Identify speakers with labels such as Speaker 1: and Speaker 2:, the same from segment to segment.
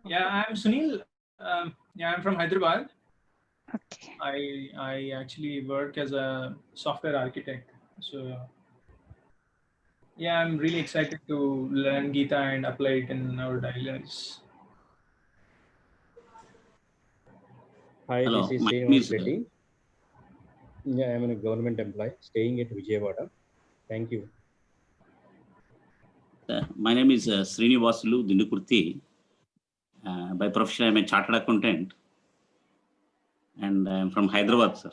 Speaker 1: Yeah, I'm Sunil. Yeah, I'm from Hyderabad.
Speaker 2: Okay.
Speaker 1: I actually work as a software architect. So yeah, I'm really excited to learn Gita and apply it in our daily lives.
Speaker 3: Hi, this
Speaker 4: Hello,
Speaker 3: is
Speaker 4: my name
Speaker 3: Srinivas
Speaker 4: is
Speaker 3: Reddy. Yeah, I'm a government employee staying at Vijayawada. Thank you.
Speaker 4: Srinivasulu Dindukurti. By profession, I'm a chartered accountant, and I'm from Hyderabad, sir.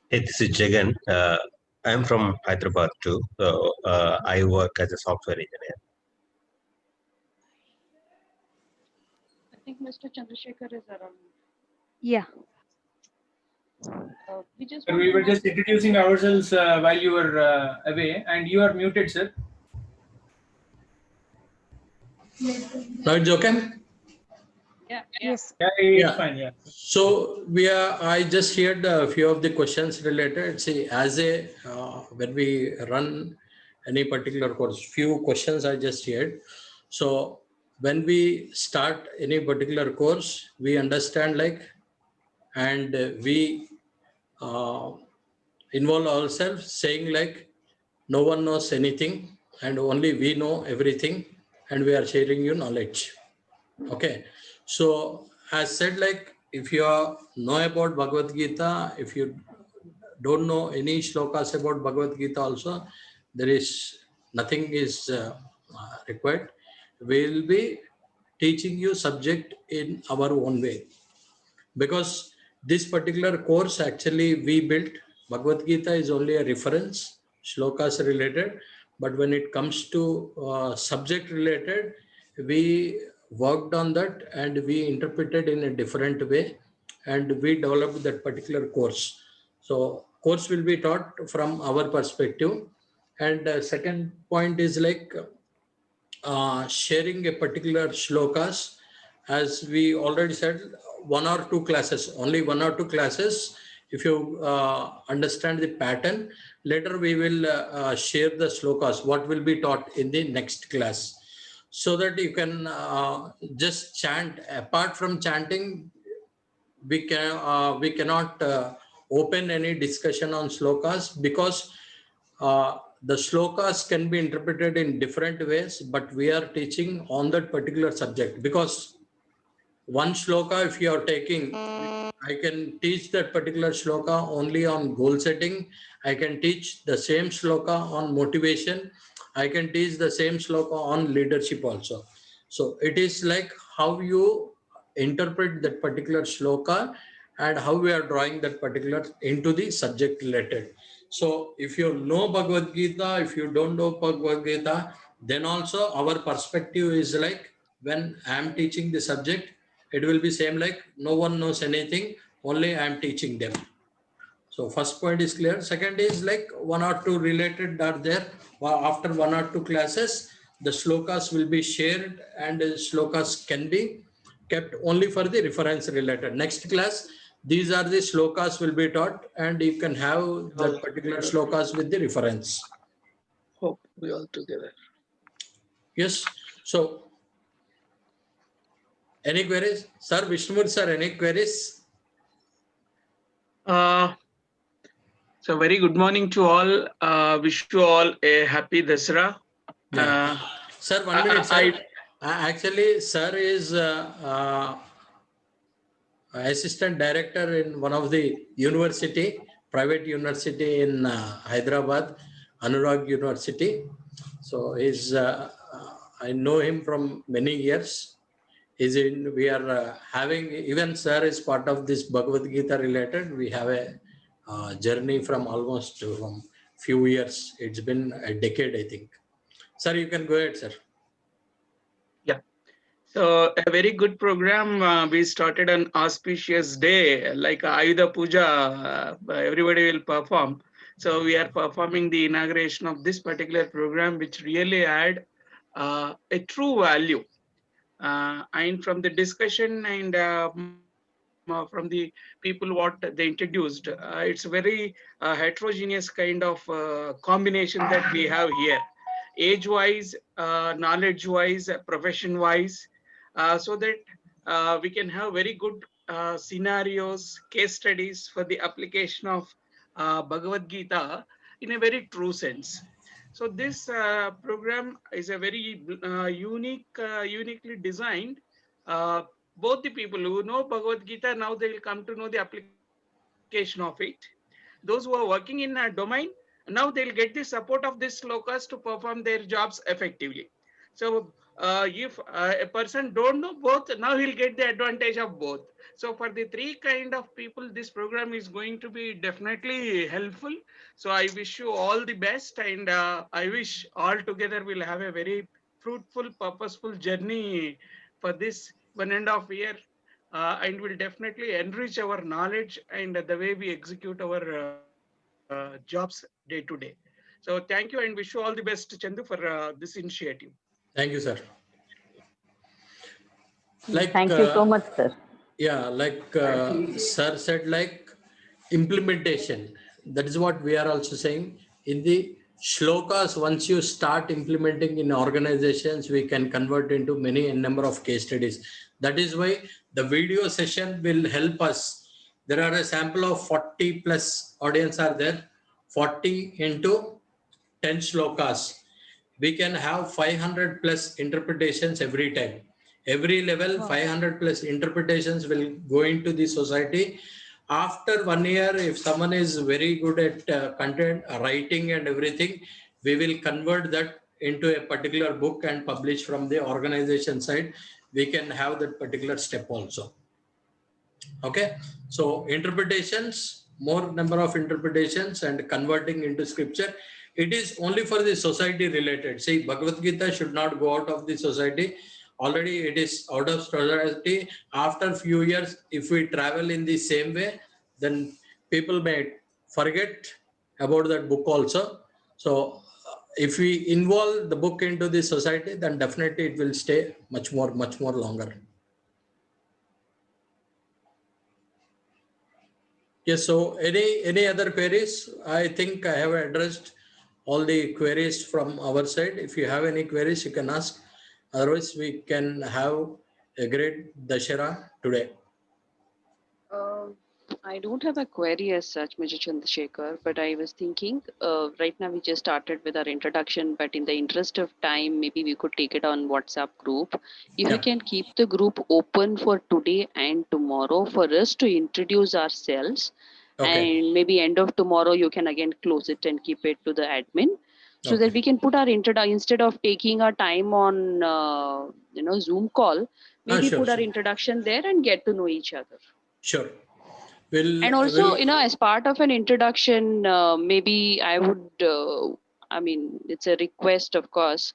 Speaker 5: Hey, this is Jagan. I'm from Hyderabad too. So I work as a software engineer.
Speaker 6: I think Mr. Chandrasekhar is around.
Speaker 2: Yeah.
Speaker 6: We just
Speaker 1: Sir,
Speaker 6: want
Speaker 1: we
Speaker 6: to
Speaker 1: were
Speaker 6: know-
Speaker 1: just introducing ourselves while you were away, and you are muted, sir.
Speaker 7: Now it's okay?
Speaker 6: Yeah.
Speaker 2: Yes.
Speaker 1: Yeah, it's
Speaker 7: Yeah.
Speaker 1: fine. Yeah.
Speaker 7: So I just shared a few of the questions related. See, as a when we run any particular course, few questions I just shared. So when we start any particular course, we understand and we uh, involve ourselves saying no one knows anything and only we know everything and we are sharing you knowledge. Okay, so as said, if you know about Bhagavad Gita, if you don't know any shlokas about Bhagavad Gita also, there is nothing is required. We will be teaching you subject in our own way, because this particular course actually we built. Bhagavad Gita is only a reference, shlokas related, but when it comes to subject related, we worked on that and we interpreted in a different way and we developed that particular course. So course will be taught from our perspective. And second point is sharing a particular shlokas. As we already said, one or two classes, only one or two classes. If you understand the pattern, later we will share the shlokas, what will be taught in the next class, so that you can just chant. Apart from chanting, we cannot open any discussion on shlokas, because the shlokas can be interpreted in different ways, but we are teaching on that particular subject. Because one shloka, if you are taking, I can teach that particular shloka only on goal setting. I can teach the same shloka on motivation. I can teach the same shloka on leadership also. So it is like how you interpret that particular shloka and how we are drawing that particular into the subject related. So if you know Bhagavad Gita, if you don't know Bhagavad Gita, then also our perspective is when I am teaching the subject, it will be same no one knows anything, only I am teaching them. So first point is clear. Second is one or two related are there. After one or two classes, the shlokas will be shared and shlokas can be kept only for the reference related. Next class, these are the shlokas will be taught and you can have that particular shlokas with the reference.
Speaker 8: Hope we all together.
Speaker 7: Yes. So any queries? Sir, Vishnumurthy sir, any queries?
Speaker 8: So very good morning to all. Wish you all a happy Dasara.
Speaker 7: Sir, 1 minute, sir. Actually, sir is assistant director in one of the university, private university in Hyderabad, Anurag University. So I know him from many years. We are having, even sir is part of this Bhagavad Gita related. We have a journey from almost few years. It's been a decade, I think. Sir, you can go ahead, sir.
Speaker 8: Yeah. So a very good program. We started an auspicious day, like Ayudha Puja. Everybody will perform. So we are performing the inauguration of this particular program, which really had a true value. And from the discussion and from the people what they introduced, it's very heterogeneous kind of combination that we have here. age-wise, knowledge-wise, profession-wise, so that we can have very good scenarios, case studies for the application of Bhagavad Gita in a very true sense. So this program is a very uniquely designed. Both the people who know Bhagavad Gita, now they will come to know the application of it. Those who are working in a domain, now they'll get the support of these slokas to perform their jobs effectively. So if a person don't know both, now he'll get the advantage of both. So for the three kind of people, this program is going to be definitely helpful. So I wish you all the best, and I wish all together we'll have a very fruitful, purposeful journey for this 1.5 year, and will definitely enrich our knowledge and the way we execute our jobs day to day. So thank you, and wish you all the best, Chandu, for this initiative.
Speaker 7: Thank you, sir.
Speaker 9: Thank you so much, sir.
Speaker 7: Yeah, like sir said, like implementation. That is what we are also saying. In the shlokas, once you start implementing in organizations, we can convert into many number of case studies. That is why the video session will help us. There are a sample of 40 plus audience are there, 40 into 10 shlokas. We can have 500 plus interpretations every time. Every level, 500 plus interpretations will go into the society. After 1 year, if someone is very good at content writing and everything, we will convert that into a particular book and publish from the organization side. We can have that particular step also. Okay, so interpretations, more number of interpretations and converting into scripture. It is only for the society related. See, Bhagavad Gita should not go out of the society. Already it is out of society. After few years, if we travel in the same way, then people may forget about that book also. So if we involve the book into the society, then definitely it will stay much more longer. Yes, so any other queries? I think I have addressed all the queries from our side. If you have any queries, you can ask. Otherwise, we can have a great Dashera today.
Speaker 6: I don't have a query as such, Mr. Chandrasekhar, but I was thinking right now we just started with our introduction, but in the interest of time, maybe we could take it on WhatsApp group. If we can keep the group open for today and tomorrow for us to introduce ourselves, and maybe end of tomorrow, you can again close it and keep it to the admin, so that we can put our introduction, instead of taking our time on Zoom call, maybe put our introduction there and get to know each other.
Speaker 7: Sure.
Speaker 6: And also, as part of an introduction, maybe I would, it's a request, of course,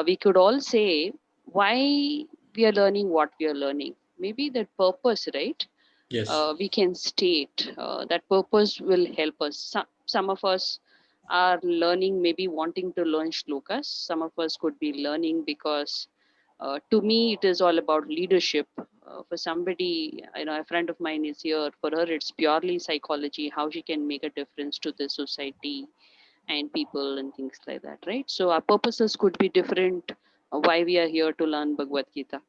Speaker 6: we could all say why we are learning what we are learning. Maybe that purpose, right?
Speaker 7: Yes.
Speaker 6: We can state that purpose will help us. Some of us are learning, maybe wanting to learn shlokas. Some of us could be learning because to me, it is all about leadership. For somebody, a friend of mine is here. For her, it's purely psychology, how she can make a difference to the society and people and things like that, right? So our purposes could be different. Why we are here to learn Bhagavad Gita.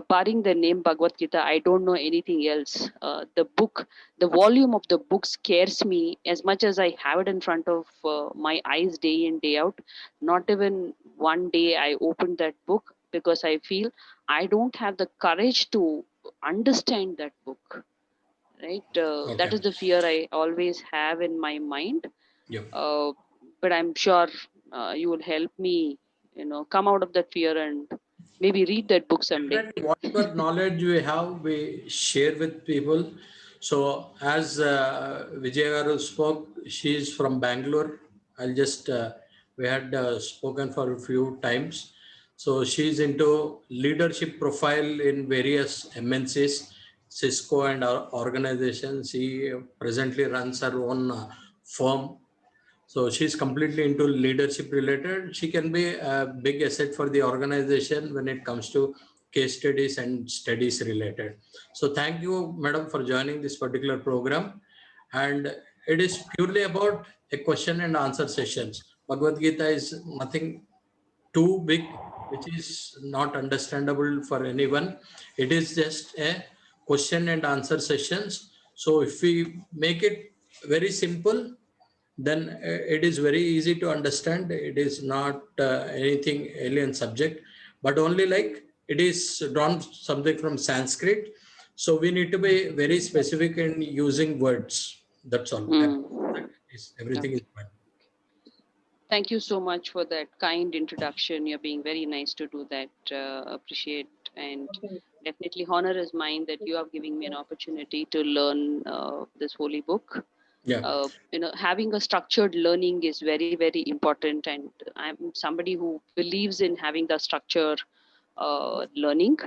Speaker 6: Barring the name Bhagavad Gita, I don't know anything else. The book, the volume of the book scares me as much as I have it in front of my eyes day in, day out. Not even one day I opened that book because I feel I don't have the courage to understand that book. Right? That is the fear I always have in my mind. But I'm sure you will help me, come out of that fear and maybe read that book someday.
Speaker 7: Whatever knowledge we have, we share with people. So as Vijay Garu spoke, she is from Bangalore. I'll just, we had spoken for a few times. So she's into leadership profile in various MNCs, Cisco and our organizations. She presently runs her own firm. So she's completely into leadership related. She can be a big asset for the organization when it comes to case studies and studies related. So thank you, madam, for joining this particular program. And it is purely about a question and answer sessions. Bhagavad Gita is nothing too big, which is not understandable for anyone. It is just a question and answer sessions. So if we make it very simple, then it is very easy to understand. It is not anything alien subject, but only like it is drawn something from Sanskrit. So we need to be very specific in using words. That's all. Everything is fine.
Speaker 6: Thank you so much for that kind introduction. You're being very nice to do that. Appreciate, and definitely honor is mine that you are giving me an opportunity to learn this holy book.
Speaker 7: Yeah.
Speaker 6: Having a structured learning is very, very important, and I'm somebody who believes in having the structure learning.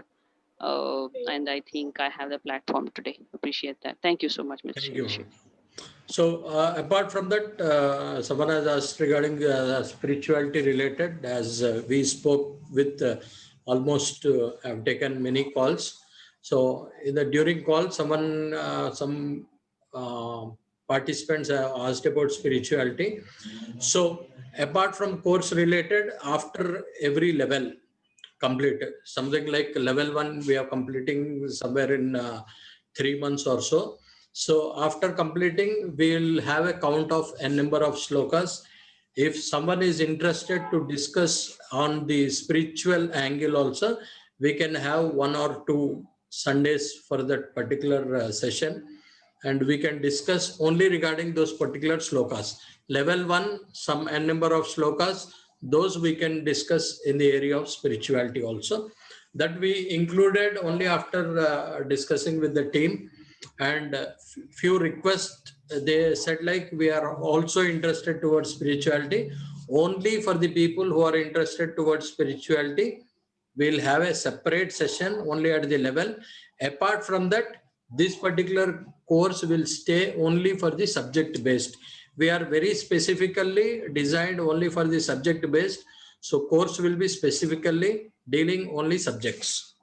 Speaker 6: And I think I have the platform today. Appreciate that. Thank you so much, Mr.
Speaker 7: Thank you.
Speaker 6: Shiv.
Speaker 7: So apart from that, someone has asked regarding spirituality related, as we spoke with almost have taken many calls. So during call, some participants have asked about spirituality. So apart from course related, after every level completed, something like level 1, we are completing somewhere in 3 months or so. So after completing, we'll have a count of a number of shlokas. If someone is interested to discuss on the spiritual angle also, we can have 1 or 2 Sundays for that particular session, and we can discuss only regarding those particular shlokas. Level 1, some n number of shlokas, those we can discuss in the area of spirituality also. That we included only after discussing with the team. And few requests, they said like, we are also interested towards spirituality. Only for the people who are interested towards spirituality, we'll have a separate session only at the level. Apart from that, this particular course will stay only for the subject based. We are very specifically designed only for the subject based. So course will be specifically dealing only subjects.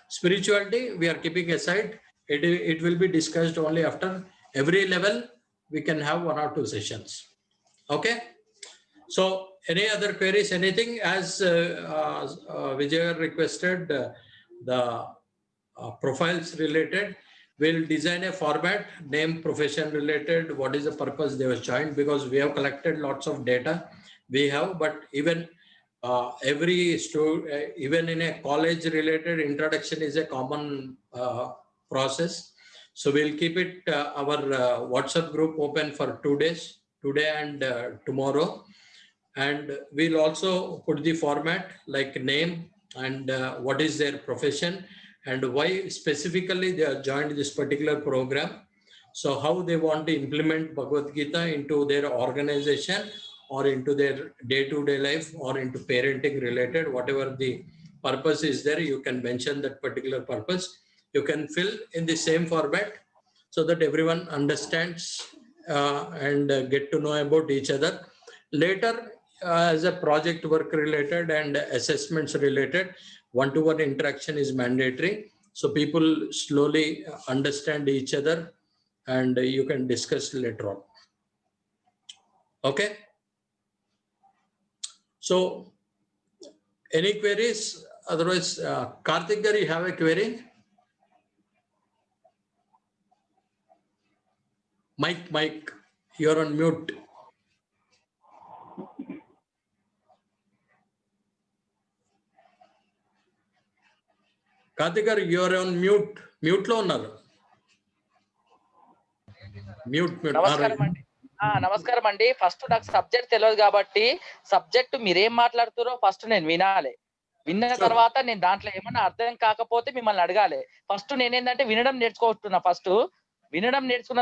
Speaker 7: Spirituality, we are keeping aside. It will be discussed only after every level. We can have 1 or 2 sessions. Okay. So any other queries, anything, as Vijay requested, the profiles related, we'll design a format, name, profession related, what is the purpose they were joined, because we have collected lots of data. We have, but even every student, even in a college related introduction is a common process. So we'll keep it our WhatsApp group open for 2 days, today and tomorrow. And we'll also put the format like name and what is their profession and why specifically they are joined this particular program. So how they want to implement Bhagavad Gita into their organization or into their day-to-day life or into parenting related, whatever the purpose is there, you can mention that particular purpose. You can fill in the same format so that everyone understands and get to know about each other. Later, as a project work related and assessments related, one-to-one interaction is mandatory. So people slowly understand each other and you can discuss later on. Okay. So any queries? Otherwise, Karthik, you have a query? Mike, you're on mute. Karthik, you're on mute. Mute lo unnaru. Mute.
Speaker 10: నమస్కారం అండి. First నాకు subject తెలియదు కాబట్టి subject మీరేం మాట్లాడుతారో first నేను వినాలి. విన్న తర్వాత నేను దాంట్లో ఏమన్నా అర్థం కాకపోతే మిమ్మల్ని అడగాలి. ఫస్ట్ నేనేంటంటే వినడం నేర్చుకుంటున్నా. ఫస్ట్ వినడం నేర్చుకున్న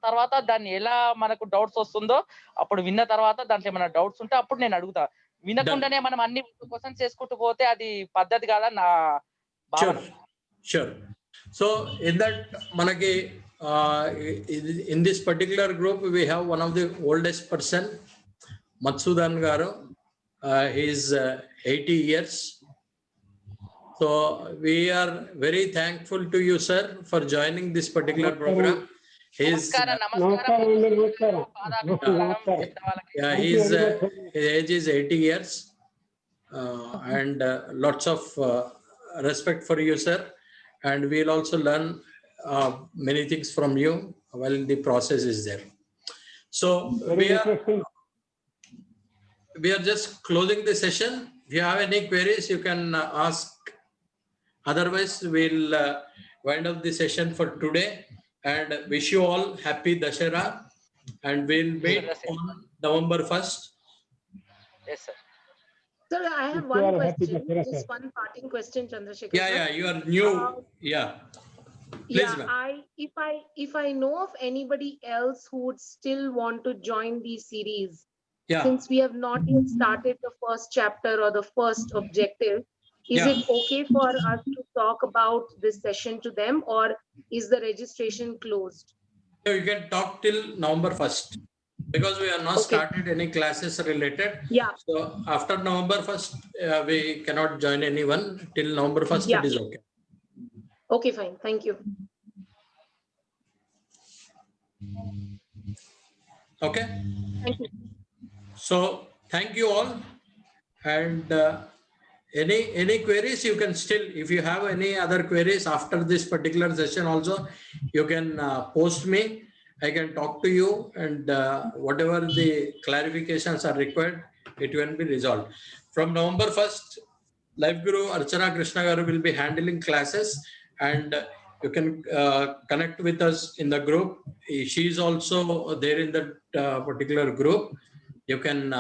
Speaker 10: తర్వాత దాన్ని ఎలా మనకు డౌట్స్ వస్తుందో అప్పుడు విన్న తర్వాత దాంట్లో ఏమైనా డౌట్స్ ఉంటే అప్పుడు నేను అడుగుతా. వినకుండానే మనం అన్ని క్వశ్చన్స్ చేసుకుంటూ పోతే అది పద్ధతి కాదని నా భావన.
Speaker 7: Sure. So in that manaki in this particular group we have one of the oldest person, Matsudan garu. He is 80 years. So we are very thankful to you, sir, for joining this particular program. His
Speaker 10: Yeah,
Speaker 7: his age is 80 years, and lots of respect for you, sir. And we'll also learn many things from you while the process is there. So we are just closing the session. If you have any queries, you can ask. Otherwise, we'll wind up the session for today and wish you all happy Dussehra. And we'll meet on November 1st.
Speaker 10: Yes, sir.
Speaker 11: Sir, I have one question. Just one parting question, Chandrasekhar.
Speaker 7: Yeah, you are new. Please,
Speaker 11: yeah, if I know of anybody else who would still want to join the series, since we have not yet started the first chapter or the first objective, is it okay for us to talk about this session to them, or is the registration closed?
Speaker 7: You can talk till November 1st because we have not started any classes related. So after November 1st, we cannot join anyone. Till November 1st, it is okay.
Speaker 11: Okay, fine. Thank you.
Speaker 7: Okay.
Speaker 11: Thank you.
Speaker 7: So thank you all. And any queries, you can still, if you have any other queries after this particular session also, you can post me. I can talk to you, and whatever the clarifications are required, it will be resolved. From November 1st, Life Guru Archana Krishna Garu will be handling classes, and you can connect with us in the group. She is also there in that particular group. You can,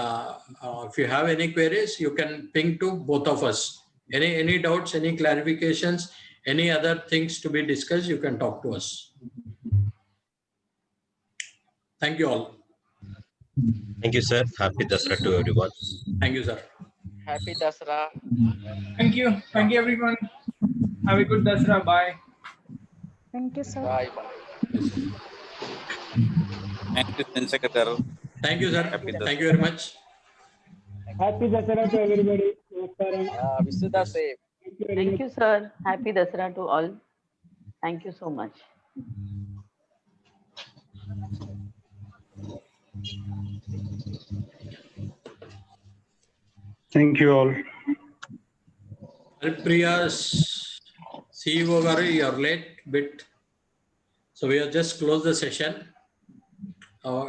Speaker 7: if you have any queries, you can ping to both of us. Any doubts, any clarifications, any other things to be discussed, you can talk to us. Thank you all.
Speaker 5: Thank you, sir. Happy Dussehra to everyone.
Speaker 7: Thank you, sir.
Speaker 10: Happy Dussehra.
Speaker 1: Thank you. Thank you, everyone. Have a good Dussehra. Bye.
Speaker 2: Thank you, sir.
Speaker 10: Bye.
Speaker 12: Thank you, Chandrasekhar garu.
Speaker 7: Thank you, sir. Thank you very much.
Speaker 13: Happy Dussehra to everybody.
Speaker 10: Wish you the same.
Speaker 9: Thank you, sir. Happy Dussehra to all. Thank you so much.
Speaker 13: Thank you all.
Speaker 7: Priya's CEO garu, you are late bit. So we have just closed the session.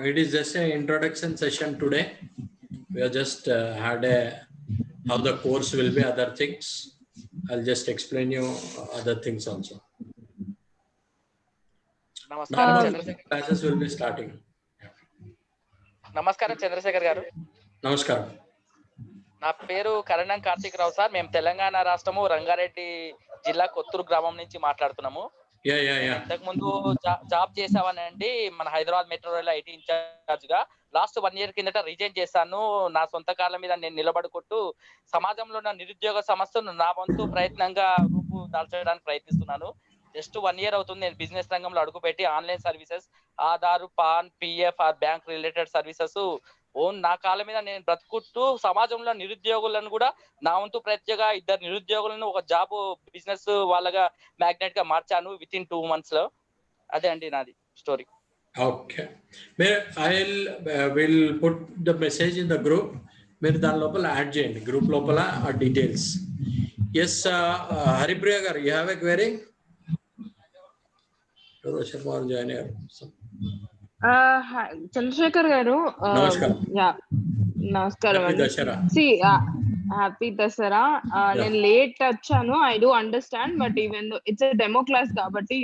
Speaker 7: It is just an introduction session today. We have just had how the course will be, other things. I'll just explain you other things also.
Speaker 10: Namaskaram,
Speaker 7: Classes will be starting.
Speaker 10: Namaskaram, Chandrasekhar garu.
Speaker 7: Namaskaram.
Speaker 10: నా పేరు కరణం కార్తిక్ రావు sir. మేము తెలంగాణ రాష్ట్రము రంగారెడ్డి జిల్లా కొత్తూరు గ్రామం నుంచి మాట్లాడుతున్నాము. ఇంతకు ముందు జాబ్ చేసావనండి మన Hyderabad metro rail IT incharge గా. లాస్ట్ 1 year కిందట రిజైన్ చేశాను. నా సొంత కాళ్ళ మీద నేను నిలబడుకుంటూ సమాజంలో ఉన్న నిరుద్యోగ సమస్యను నా వంతు ప్రయత్నంగా రూపుదాల్చడానికి ప్రయత్నిస్తున్నాను. జస్ట్ 1 year అవుతుంది నేను బిజినెస్ రంగంలో అడుగుపెట్టి. Online services, Aadhaar, pan, PF or bank related services own నా కాళ్ళ మీద నేను బ్రతుకుతూ సమాజంలో నిరుద్యోగులను కూడా నా వంతు ప్రత్యేక 2 నిరుద్యోగులను ఒక జాబ్ బిజినెస్ వాళ్ళగా మ్యాగ్నెట్ గా మార్చాను within 2 months లో. అదే అండి నాది story.
Speaker 7: Okay, will put the message in the group. మీరు దాని లోపల యాడ్ చేయండి, గ్రూప్ లోపల ఆ డీటెయిల్స్. ఎస్ హరిప్రియ గారు, you have a query? Join అయ్యారు.
Speaker 14: చంద్రశేఖర్ గారు, నమస్కారం అండి. హ్యాపీ దసరా. నేను లేట్ వచ్చాను, I do understand, but even it's a demo class కాబట్టి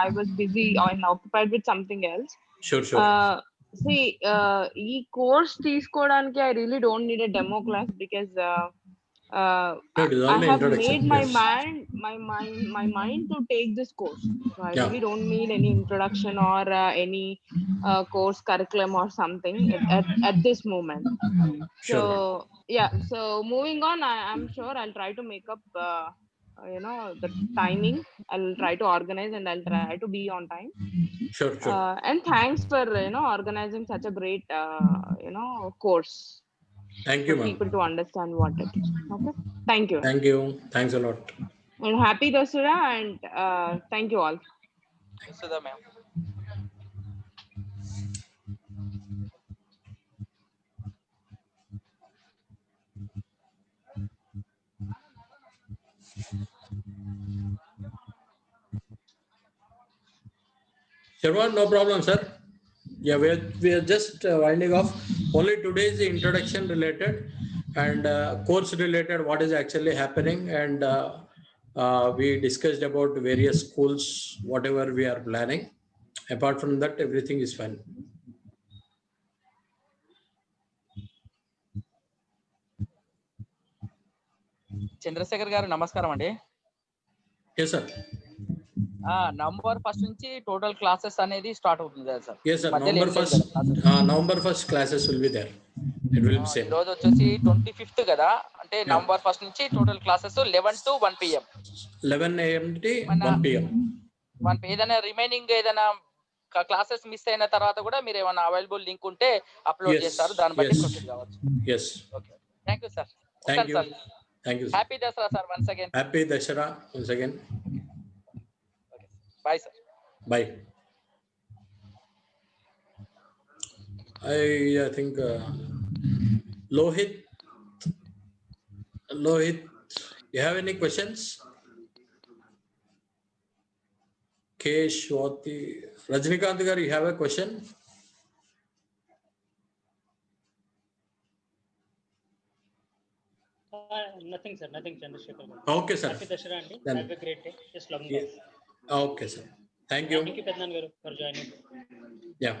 Speaker 14: I was busy and occupied with something else. ఈ కోర్స్ తీసుకోవడానికి I really don't need a demo class because I have made my mind to take this course. So I really don't need any introduction or any course curriculum or something at this moment. So so moving on, I'm sure I'll try to make up the timing. I'll try to organize and I'll try to be on time.
Speaker 7: Sure.
Speaker 14: And thanks for organizing such a great course.
Speaker 7: Thank you, ma'am.
Speaker 14: People to understand what it is. Okay. Thank you.
Speaker 7: Thanks a lot.
Speaker 14: And happy Dussehra, and thank you all.
Speaker 10: Thanks to the ma'am.
Speaker 7: Sharwan, no problem, sir. Yeah, we are just winding off. Only today is the introduction related and course related, what is actually happening. And we discussed about various schools, whatever we are planning. Apart from that, everything is fine.
Speaker 10: Chandrashekar గారు నమస్కారం అండి.
Speaker 7: Yes, sir.
Speaker 10: November 1st నుంచి total classes అనేది start అవుతుంది కదా sir?
Speaker 7: Yes, sir. November 1st classes will be there. It will be same.
Speaker 10: ఈ రోజు వచ్చేసి 25th కదా, అంటే నవంబర్ 1st నుంచి total classes 11 to 1 PM.
Speaker 7: 11 AM to 1 PM.
Speaker 10: ఏదైనా రిమైనింగ్ ఏదైనా క్లాసెస్ మిస్ అయిన తర్వాత కూడా మీరు ఏమైనా అవైలబుల్ లింక్ ఉంటే అప్లోడ్ చేస్తారు, దాన్ని బట్టి ప్రొసీడ్ కావచ్చు.
Speaker 7: Yes.
Speaker 10: Okay, thank you sir.
Speaker 7: Thank you. Thank you.
Speaker 10: Happy Dasara sir once again.
Speaker 7: Happy Dasara once again.
Speaker 10: Okay. Bye sir.
Speaker 7: Bye. I think Lohit, you have any questions? Keshwati, Rajnikant garu, you have a question?
Speaker 15: Nothing, sir. Nothing, Chandrasekhar.
Speaker 7: Okay, sir.
Speaker 15: Happy Dasara, Andy.
Speaker 7: Then,
Speaker 15: have a great day. Just logging
Speaker 7: yeah.
Speaker 15: off.
Speaker 7: Okay, sir. Thank you.
Speaker 15: Thank you, Pednan garu, for joining.
Speaker 7: Yeah.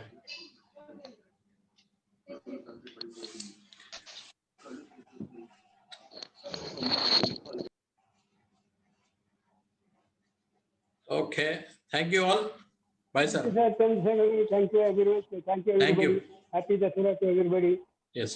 Speaker 7: Okay. Thank you all. Bye, sir.
Speaker 13: Thank you, everyone. Thank you, everybody.
Speaker 7: Thank you.
Speaker 13: Happy Dasara to everybody.
Speaker 7: Yes.